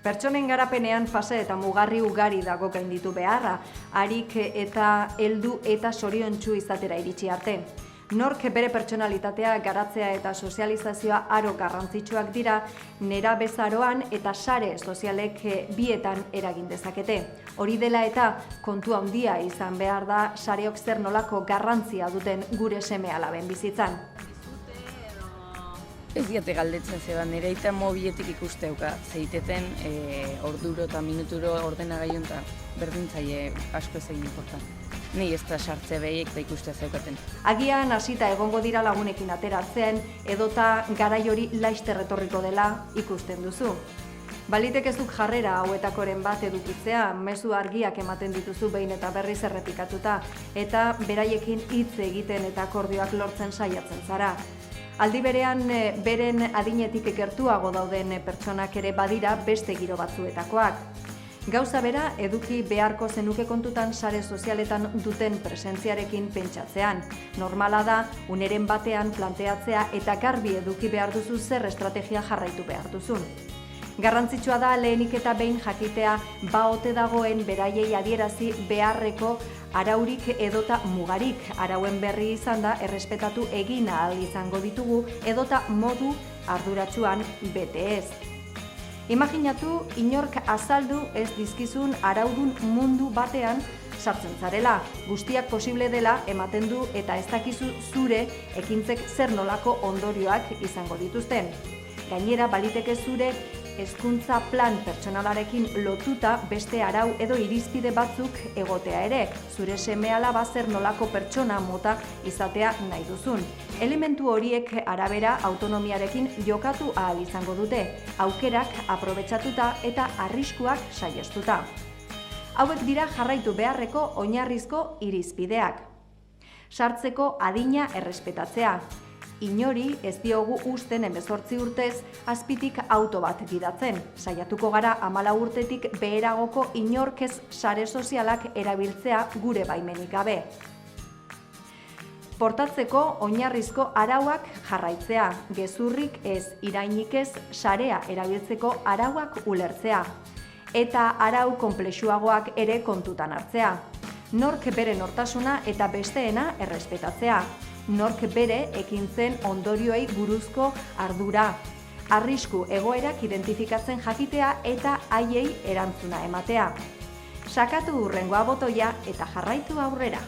Pertsonen garapenean fase eta mugarri ugari dago gainditu beharra, harik eta heldu eta zoriontsu izatera iritsi arte. Nork bere pertsonalitatea garatzea eta sozializazioa aro garrantzitsuak dira, nerabezaroan eta sare sozialek bietan eragin dezakete. Hori dela eta kontu handia izan behar da sareok zer nolako garrantzia duten gure seme-alaben bizitzan. Ez diate galdetzen zeban, nire eta mobiletik ikusteuka, zeiteten orduro eta minuturo ordenagaiun eta berdintzaile asko ez egin importan. Nei ez da sartze behiek da ikustea zeukaten. Agian hasita egongo dira lagunekin ateratzen, edota garai hori laizter etorriko dela ikusten duzu. Balitek ez duk jarrera hauetakoren bat edukitzea, mezu argiak ematen dituzu behin eta berriz errepikatuta, eta beraiekin hitz egiten eta akordioak lortzen saiatzen zara. Aldi berean, beren adinetik gertuago dauden pertsonak ere badira beste giro batzuetakoak. Gauza bera, eduki beharko zenuke kontutan sare sozialetan duten presentziarekin pentsatzean. Normala da, uneren batean planteatzea eta garbi eduki behar duzu zer estrategia jarraitu behar duzun. Garrantzitsua da lehenik eta behin jakitea baote dagoen beraiei adierazi beharreko araurik edota mugarik. Arauen berri izan da errespetatu egin ahal izango ditugu edota modu arduratsuan bete ez. Imaginatu, inork azaldu ez dizkizun araudun mundu batean sartzen zarela. Guztiak posible dela ematen du eta ez dakizu zure ekintzek zer nolako ondorioak izango dituzten. Gainera, baliteke zure hezkuntza plan pertsonalarekin lotuta beste arau edo irizpide batzuk egotea ere, zure seme-alaba zer nolako pertsona mota izatea nahi duzun. Elementu horiek arabera autonomiarekin jokatu ahal izango dute, aukerak aprobetxatuta eta arriskuak saihestuta. Hauek dira jarraitu beharreko oinarrizko irizpideak. Sartzeko adina errespetatzea. Inori ez diogu usten 18 urtez azpitik auto bat gidatzen. Saiatuko gara 14 urtetik beheragoko inorkez sare sozialak erabiltzea gure baimenik gabe. Portatzeko oinarrizko arauak jarraitzea, gezurrik ez, irainik ez, sarea erabiltzeko arauak ulertzea. Eta arau konplexuagoak ere kontutan hartzea. Nork bere nortasuna eta besteena errespetatzea. Nork bere ekintzen ondorioei buruzko ardura. Arrisku egoerak identifikatzen jakitea eta haiei erantzuna ematea. Sakatu hurrengoa botoia eta jarraitu aurrera.